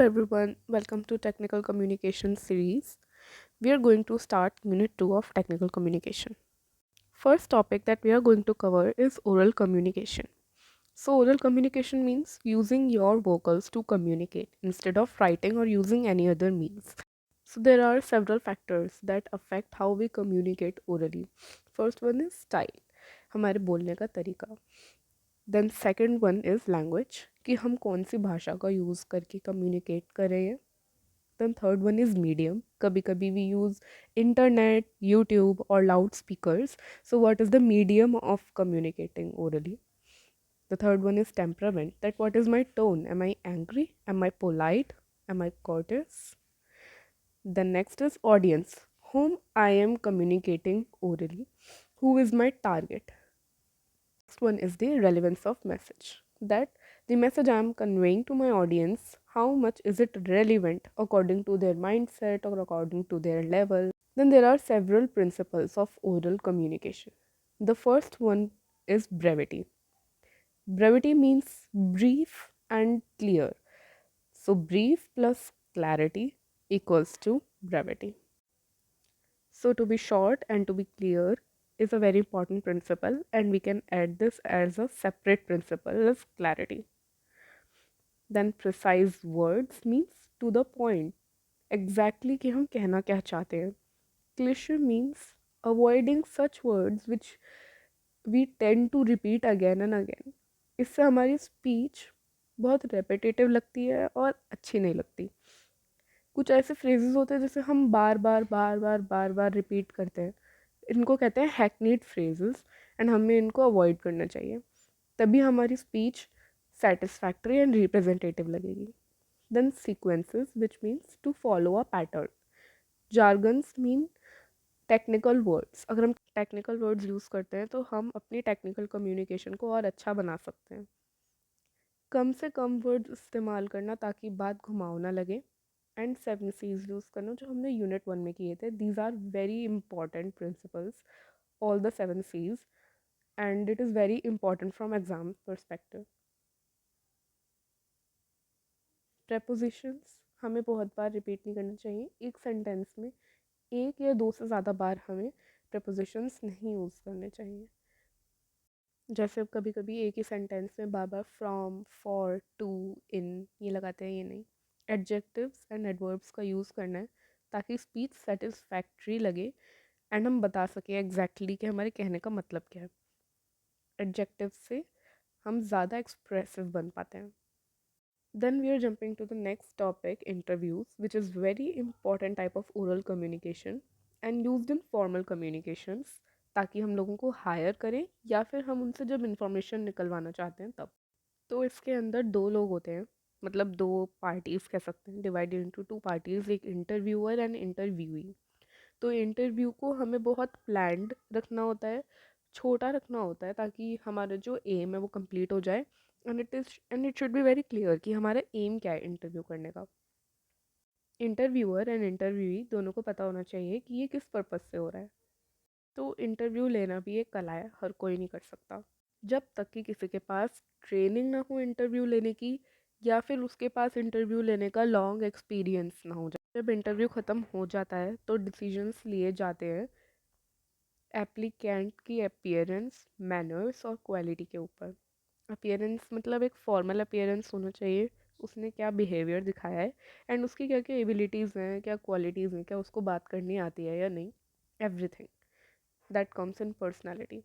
everyone, welcome to Technical Communication series. We are going to start Unit 2 of Technical Communication. First topic that we are going to cover is oral communication. So, oral communication means using your vocals to communicate instead of writing or using any other means. So, there are several factors that affect how we communicate orally. First one is style, हमारे बोलने का तरीका. Then second one is language कि हम कौन सी भाषा का use करके कम्युनिकेट कर रहे हैं. Then third one is medium. कभी कभी वी यूज़ इंटरनेट, यूट्यूब और loud speakers. So what is the medium of communicating orally. The third one is temperament. That what is my tone? Am I angry? Am I polite? Am I courteous? The next is audience. Whom I am communicating orally. Who is my target? Next one is the relevance of message. That the message I am conveying to my audience, how much is it relevant according to their mindset or according to their level. Then there are several principles of oral communication. The first one is brevity. Brevity means brief and clear. So brief plus clarity equals to brevity. So to be short and to be clear is a very important principle, and we can add this as a separate principle as clarity. Then precise words means to the point. Exactly कि हम कहना क्या चाहते हैं. Cliche means avoiding such words which we tend to repeat again and again. इससे हमारी speech बहुत repetitive लगती है और अच्छी नहीं लगती. कुछ ऐसे phrases होते हैं जिसे हम बार बार रिपीट करते हैं. इनको कहते हैं हैकनीड phrases एंड हमें इनको अवॉइड करना चाहिए. तभी हमारी स्पीच satisfactory and representative लगेगी. Then sequences, which means to follow a pattern. Jargons mean technical words. अगर हम technical words यूज़ करते हैं तो हम अपनी technical communication को और अच्छा बना सकते हैं. कम से कम वर्ड्स इस्तेमाल करना ताकि बात घुमाव ना लगे. एंड 7 C's यूज़ करना जो हमने यूनिट 1 में किए थे. These are very important principles, all the 7 C's, and it is very important from exam perspective. Prepositions हमें बहुत बार रिपीट नहीं करना चाहिए. एक सेंटेंस में एक या दो से ज़्यादा बार हमें प्रेपोजिशंस नहीं यूज़ करने चाहिए. जैसे कभी कभी एक ही सेंटेंस में बार बार फ्रॉम, फॉर, टू, इन ये लगाते हैं, ये नहीं. एडजेक्टिव्स एंड एडवर्ब्स का यूज़ करना है ताकि स्पीच सेटिस्फैक्ट्री लगे एंड हम बता सकें एग्जैक्टली कि हमारे कहने का मतलब क्या है. एडजेक्टिव से हम ज़्यादा एक्सप्रेसिव बन पाते हैं. Then we are jumping to the next topic, interviews, which is very important type of oral communication and used in formal communications, ताकि हम लोगों को हायर करें या फिर हम उनसे जब इंफॉर्मेशन निकलवाना चाहते हैं तब. तो इसके अंदर दो लोग होते हैं, मतलब दो पार्टीज़ कह सकते हैं, डिवाइडेड इनटू टू पार्टीज़, एक इंटरव्यूअर एंड इंटरव्यूई. तो इंटरव्यू को हमें बहुत प्लान्ड रखना होता है, छोटा रखना होता है ताकि हमारा जो एम है वो कंप्लीट हो जाए. And it should be very clear कि हमारा एम क्या है इंटरव्यू करने का. इंटरव्यूअर एंड इंटरव्यूई दोनों को पता होना चाहिए कि ये किस पर्पज़ से हो रहा है. तो इंटरव्यू लेना भी एक कला है, हर कोई नहीं कर सकता. जब तक कि किसी के पास ट्रेनिंग ना हो इंटरव्यू लेने की, या फिर उसके पास इंटरव्यू लेने का लॉन्ग एक्सपीरियंस ना हो जाए. जब इंटरव्यू ख़त्म हो जाता है तो डिसीजंस लिए जाते हैं एप्लीकेंट की अपीयरेंस, मैनर्स और क्वालिटी के ऊपर. अपीयरेंस मतलब एक फॉर्मल अपीयरेंस होना चाहिए, उसने क्या बिहेवियर दिखाया है एंड उसकी क्या क्या एबिलिटीज़ हैं, क्या क्वालिटीज़ हैं, क्या उसको बात करनी आती है या नहीं. Everything that comes in personality.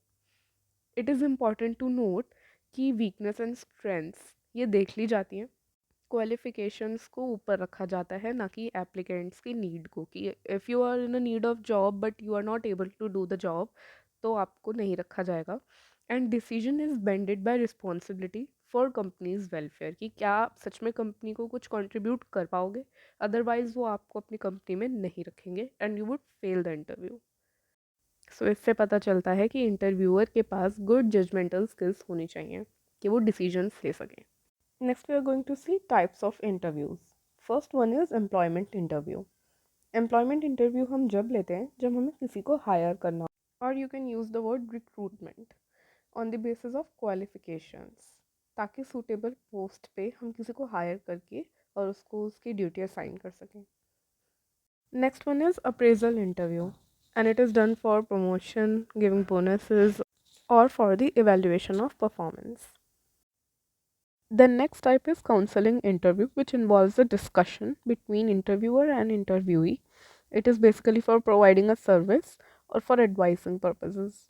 It is important to note कि वीकनेस एंड स्ट्रेंथ्स ये देख ली जाती हैं. क्वालिफ़िकेशंस को ऊपर रखा जाता है, ना कि एप्लीकेंट्स की नीड को, कि if you are in a need of job but you are not able to do the job तो आपको नहीं रखा जाएगा. And decision is bended by responsibility for company's welfare, कि क्या आप सच में कंपनी को कुछ कंट्रीब्यूट कर पाओगे, अदरवाइज़ वो आपको अपनी कंपनी में नहीं रखेंगे and you would fail the interview. So इससे पता चलता है कि इंटरव्यूअर के पास गुड जजमेंटल स्किल्स होनी चाहिए कि वो डिसीजंस ले सकें. Next, we are going to see types of interviews. First one is employment interview. Employment interview हम जब लेते हैं जब हमें किसी को hire करना, और you can use the word recruitment on the basis of qualifications, ताकि suitable post पे हम किसी को hire करके और उसको उसकी ड्यूटी असाइन कर सकें। Next one is appraisal interview and it is done for promotion, giving bonuses or for the evaluation of performance. The next type is counseling interview, which involves a discussion between interviewer and interviewee. It is basically for providing a service or for advising purposes.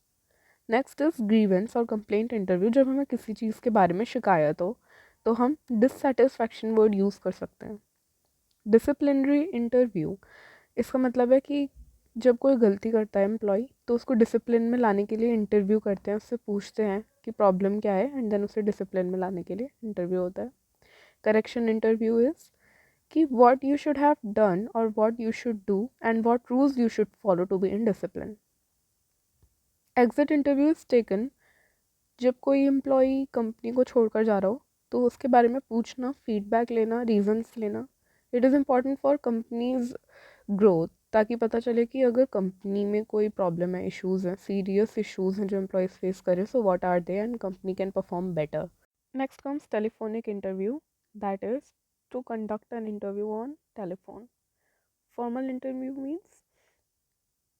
Next is grievance और complaint interview. जब हमें किसी चीज़ के बारे में शिकायत हो तो हम dissatisfaction word यूज़ कर सकते हैं. Disciplinary interview, इसका मतलब है कि जब कोई गलती करता है एम्प्लॉय तो उसको डिसिप्लिन में लाने के लिए इंटरव्यू करते हैं, उससे पूछते हैं कि प्रॉब्लम क्या है एंड देन उसे डिसिप्लिन में लाने के लिए इंटरव्यू होता है. करेक्शन इंटरव्यू इज़ कि what you should have done और what you should do and what rules you should follow to be in discipline. Exit interview is taken जब कोई एम्प्लॉय कंपनी को छोड़कर जा रहा हो तो उसके बारे में पूछना, फीडबैक लेना, रीजंस लेना. It is important for companies growth, ताकि पता चले कि अगर कंपनी में कोई प्रॉब्लम है, इश्यूज़ हैं, सीरियस इश्यूज़ हैं जो एम्प्लॉयज़ फेस करें, so what are they and company can perform better. Next comes telephonic interview, that is to conduct an interview on telephone. Formal interview means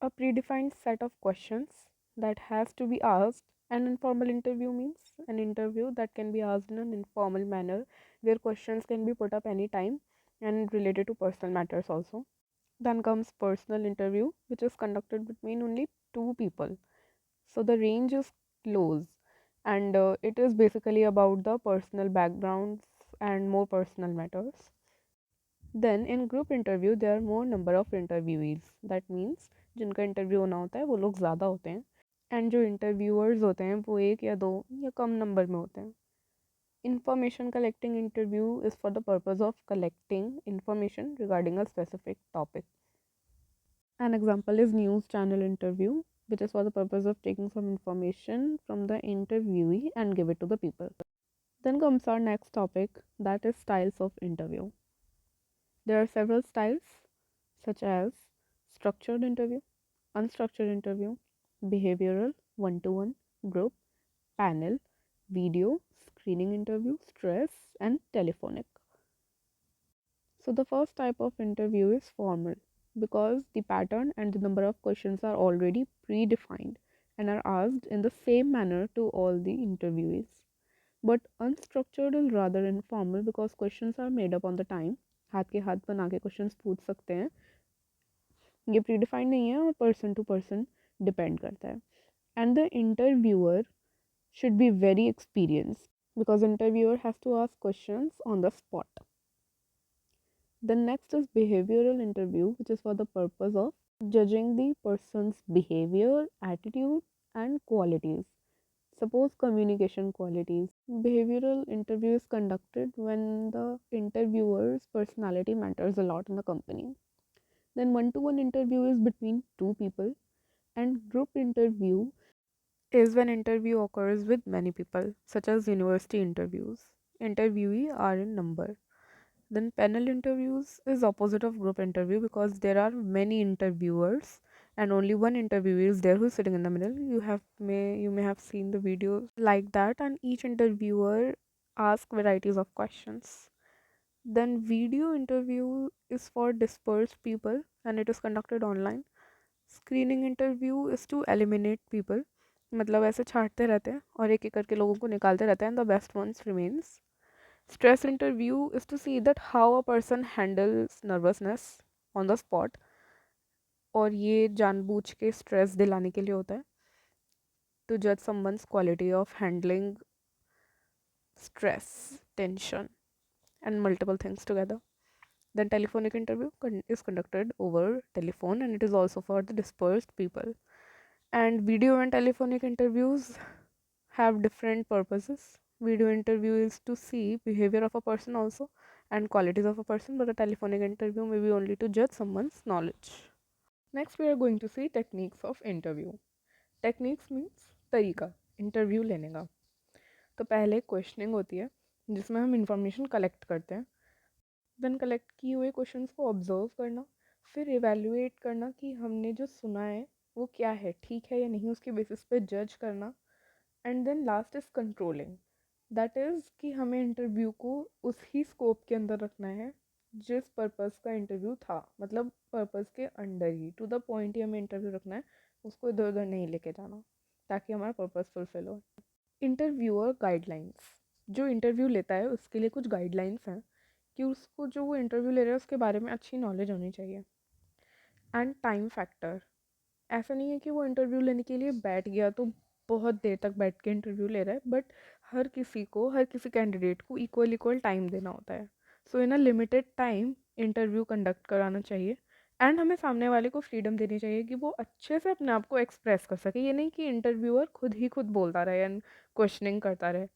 a predefined set of questions that has to be asked. An informal interview means an interview that can be asked in an informal manner where questions can be put up anytime and related to personal matters also. Then comes personal interview, which is conducted between only two people. So the range is close and it is basically about the personal backgrounds and more personal matters. Then in group interview there are more number of interviewees. That means जिनका interview होना होता है वो लोग ज़्यादा होते हैं and जो इंटरव्यूअर्स होते हैं वो एक या दो या कम नंबर में होते हैं. Information collecting interview is for the purpose of collecting information regarding a specific topic. An example is news channel interview, which is for the purpose of taking some information from the interviewee and give it to the people. Then comes our next topic, that is styles of interview. There are several styles such as structured interview, unstructured interview, behavioral, one-to-one, group, panel, video, screening interview, stress, and telephonic. So the first type of interview is formal because the pattern and the number of questions are already predefined and are asked in the same manner to all the interviewees. But unstructured is rather informal because questions are made up on the time. हाथ के हाथ बना के questions पूछ सकते हैं, ये predefined नहीं है और पर्सन टू पर्सन डिपेंड करता है. And the interviewer should be very experienced because interviewer has to ask questions on the spot. The next is behavioral interview, which is for the purpose of judging the person's behavior, attitude, and qualities. Suppose communication qualities. Behavioral interview is conducted when the interviewer's personality matters a lot in the company. Then one-to-one interview is between two people, and group interview is when interview occurs with many people, such as university interviews. Interviewee are in number. Then panel interviews is opposite of group interview because there are many interviewers and only one interviewee is there who's sitting in the middle. You may have seen the videos like that, and each interviewer ask varieties of questions. Then video interview is for dispersed people and it is conducted online. Screening interview is to eliminate people, मतलब ऐसे छांटते रहते हैं और एक एक करके लोगों को निकालते रहते हैं, the best ones remains. Stress interview is to see that how a person handles nervousness on the spot, और ये जानबूझ के स्ट्रेस दिलाने के लिए होता है, to judge someone's quality of handling stress, tension and multiple things together. Then telephonic interview is conducted over telephone and it is also for the dispersed people. And video and telephonic interviews have different purposes. Video interview is to see behavior of a person also and qualities of a person, but a telephonic interview may be only to judge someone's knowledge. Next we are going to see techniques of interview. Techniques means तरीका interview लेने का. तो पहले questioning होती है जिसमें हम information collect करते हैं. देन कलेक्ट किए हुए क्वेश्चंस को ऑब्जर्व करना, फिर इवेल्युएट करना कि हमने जो सुना है वो क्या है, ठीक है या नहीं, उसके बेसिस पे जज करना. And then last is controlling, that is कि हमें इंटरव्यू को उस ही स्कोप के अंदर रखना है जिस पर्पस का इंटरव्यू था, मतलब पर्पस के अंडर ही, टू द पॉइंट ही हमें इंटरव्यू रखना है, उसको इधर उधर नहीं लेके जाना, ताकि हमारा पर्पस फुलफिल हो। इंटरव्यूअर गाइडलाइंस, जो इंटरव्यू लेता है उसके लिए कुछ गाइडलाइंस हैं कि उसको जो वो इंटरव्यू ले रहा है उसके बारे में अच्छी नॉलेज होनी चाहिए। एंड टाइम फैक्टर, ऐसा नहीं है कि वो इंटरव्यू लेने के लिए बैठ गया तो बहुत देर तक बैठ के इंटरव्यू ले रहा है, बट हर किसी कैंडिडेट को इक्वल टाइम देना होता है। So in a limited time interview conduct कराना चाहिए। एंड हमें सामने वाले को फ्रीडम देनी चाहिए कि वो अच्छे से अपने आप को एक्सप्रेस कर सके। ये नहीं कि इंटरव्यूअर खुद बोलता रहे एंड क्वेश्चनिंग करता रहे।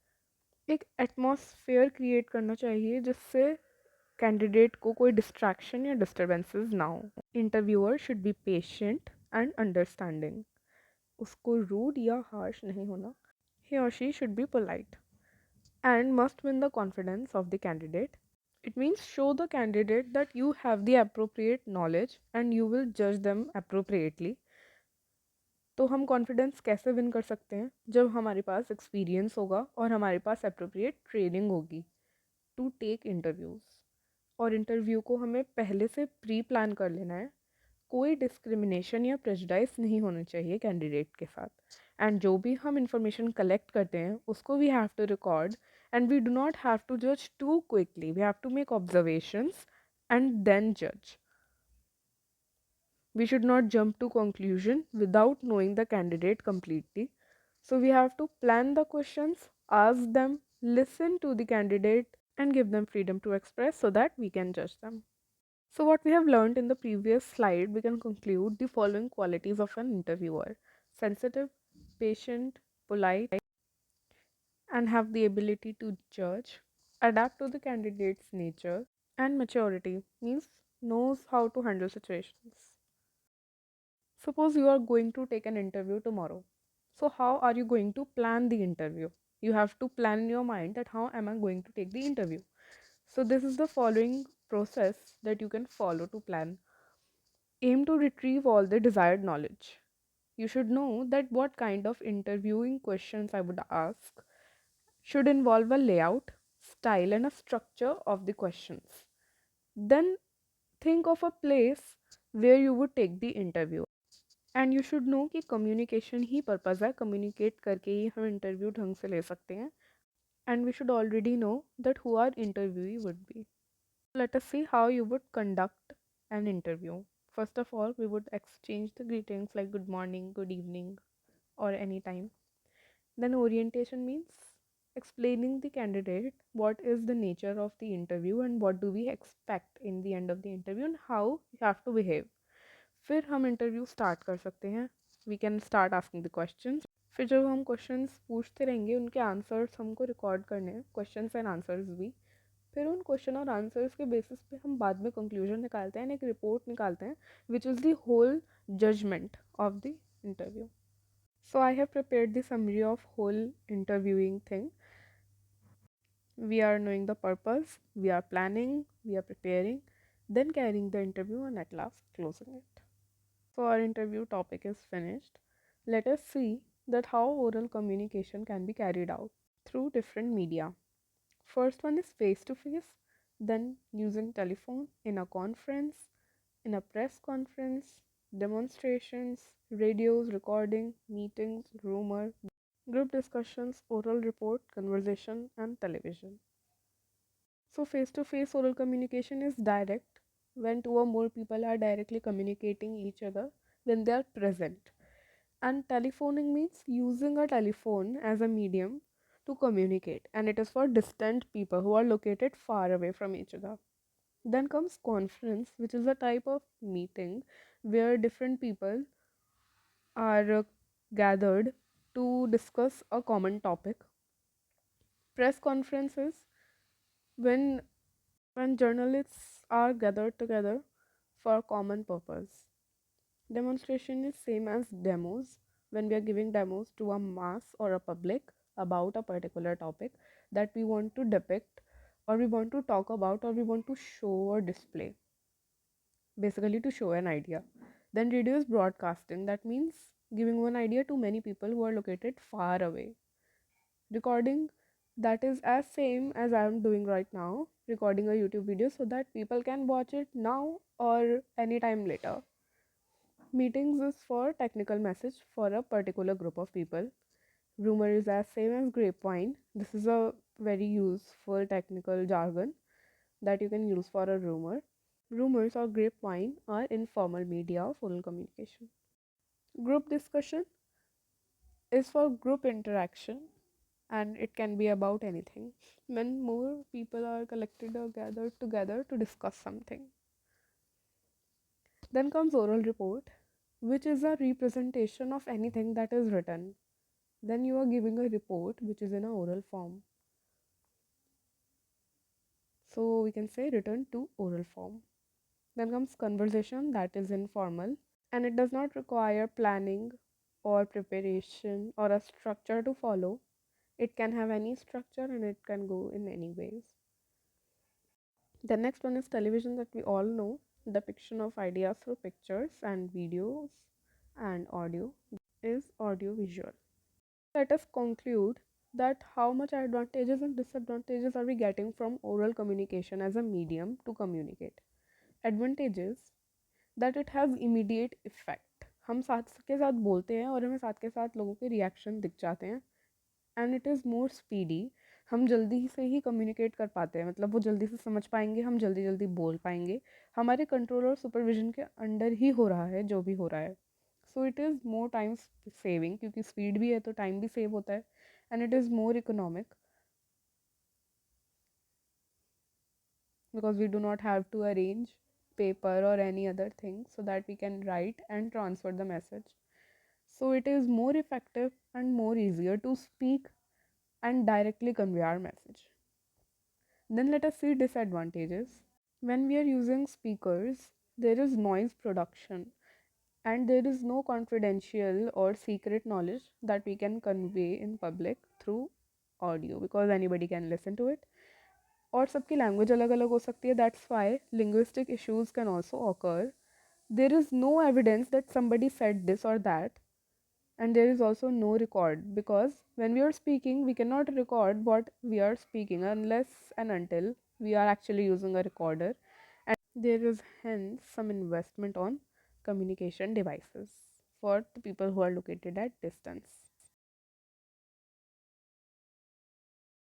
एक एटमॉस्फेयर क्रिएट करना चाहिए जिससे कैंडिडेट को कोई डिस्ट्रैक्शन या डिस्टर्बेंसेस ना हो। Interviewer should be patient and understanding, उसको रूड या हार्श नहीं होना। He or she should be polite and must win the confidence of the candidate. It means show the candidate that you have the appropriate knowledge and you will judge them appropriately. तो हम confidence कैसे win कर सकते हैं? जब हमारे पास experience होगा और हमारे पास अप्रोप्रिएट ट्रेनिंग होगी टू टेक इंटरव्यूज़। और इंटरव्यू को हमें पहले से प्री प्लान कर लेना है। कोई डिस्क्रिमिनेशन या प्रेजुडाइज नहीं होना चाहिए कैंडिडेट के साथ। एंड जो भी हम इंफॉर्मेशन कलेक्ट करते हैं उसको we have to record, and we do not have to जज to quickly, we have to make observations and then जज। We should not jump to conclusion without knowing the candidate completely. So we have to plan the questions, ask them, listen to the candidate, and give them freedom to express so that we can judge them. So what we have learned in the previous slide, we can conclude the following qualities of an interviewer: sensitive, patient, polite, and have the ability to judge, adapt to the candidate's nature, and maturity means knows how to handle situations. Suppose you are going to take an interview tomorrow. So how are you going to plan the interview? You have to plan in your mind that how am I going to take the interview. So this is the following process that you can follow to plan. Aim to retrieve all the desired knowledge. You should know that what kind of interviewing questions I would ask should involve a layout, style, and a structure of the questions. Then think of a place where you would take the interview. And you should know कि communication ही purpose है, communicate करके ही हम interview ढंग से ले सकते हैं। And we should already know that who are interviewee would be. Let us see how you would conduct an interview. First of all, we would exchange the greetings like good morning, good evening, or any time. Then orientation means explaining the candidate what is the nature of the interview and what do we expect in the end of the interview and how you have to behave. फिर हम interview start कर सकते हैं। We can start asking the questions. फिर जब हम questions पूछते रहेंगे उनके आंसर्स हमको रिकॉर्ड करने हैं, क्वेश्चंस एंड आंसर्स भी। फिर उन क्वेश्चन और आंसर्स के बेसिस पे हम बाद में कंक्लूजन निकालते हैं, एक रिपोर्ट निकालते हैं which is the whole judgement of the interview. So I have prepared the summary of whole interviewing thing. We are knowing the purpose, we are planning, we are preparing, then carrying the interview and at last closing it. So our interview topic is finished. Let us see that how oral communication can be carried out through different media. First one is face to face, then using telephone in a conference, in a press conference, demonstrations, radios, recording, meetings, rumor, group discussions, oral report, conversation, and television. So face to face oral communication is direct when two or more people are directly communicating each other when they are present. And telephoning means using a telephone as a medium to communicate, and it is for distant people who are located far away from each other. Then comes conference, which is a type of meeting where different people are gathered to discuss a common topic. Press conferences when journalists are gathered together for a common purpose. Demonstration is same as demos when we are giving demos to a mass or a public about a particular topic that we want to depict or we want to talk about or we want to show or display, basically to show an idea. Then radio is broadcasting, that means giving one idea to many people who are located far away. Recording that is as same as I am doing right now, recording a YouTube video so that people can watch it now or anytime later. Meetings is for technical message for a particular group of people. Rumor is as same as grapevine. This is a very useful technical jargon that you can use for a rumor. Rumors or grapevine are informal media of oral communication. Group discussion is for group interaction and it can be about anything. When more people are collected or gathered together to discuss something. Then comes oral report, which is a representation of anything that is written. Then you are giving a report which is in a oral form. So we can say written to oral form. Then comes conversation, that is informal and it does not require planning or preparation or a structure to follow. It can have any structure and it can go in any ways. The next one is television, that we all know, depiction of ideas through pictures and videos and audio is audiovisual. Let us conclude that how much advantages and disadvantages are we getting from oral communication as a medium to communicate. Advantages, that it has immediate effect. हम साथ के साथ बोलते हैं और हमें साथ के साथ लोगों के रिएक्शन दिख जाते हैं and it is more speedy. हम जल्दी से ही कम्युनिकेट कर पाते हैं, मतलब वो जल्दी से समझ पाएंगे, हम जल्दी जल्दी बोल पाएंगे. हमारे कंट्रोल और सुपरविजन के अंडर ही हो रहा है जो भी हो रहा है. So it is more time saving, क्योंकि स्पीड भी है तो टाइम भी सेव होता है and it is more economic because we do not have to arrange paper or any other thing so that we can write and transfer the message. So it is more effective and more easier to speak and directly convey our message. Then let us see disadvantages. When we are using speakers, there is noise production and there is no confidential or secret knowledge that we can convey in public through audio because anybody can listen to it. और सबकी language अलग अलग हो सकती है, that's why linguistic issues can also occur. There is no evidence that somebody said this or that, and there is also no record because when we are speaking we cannot record what we are speaking unless and until we are actually using a recorder, and there is hence some investment on communication devices for the people who are located at distance.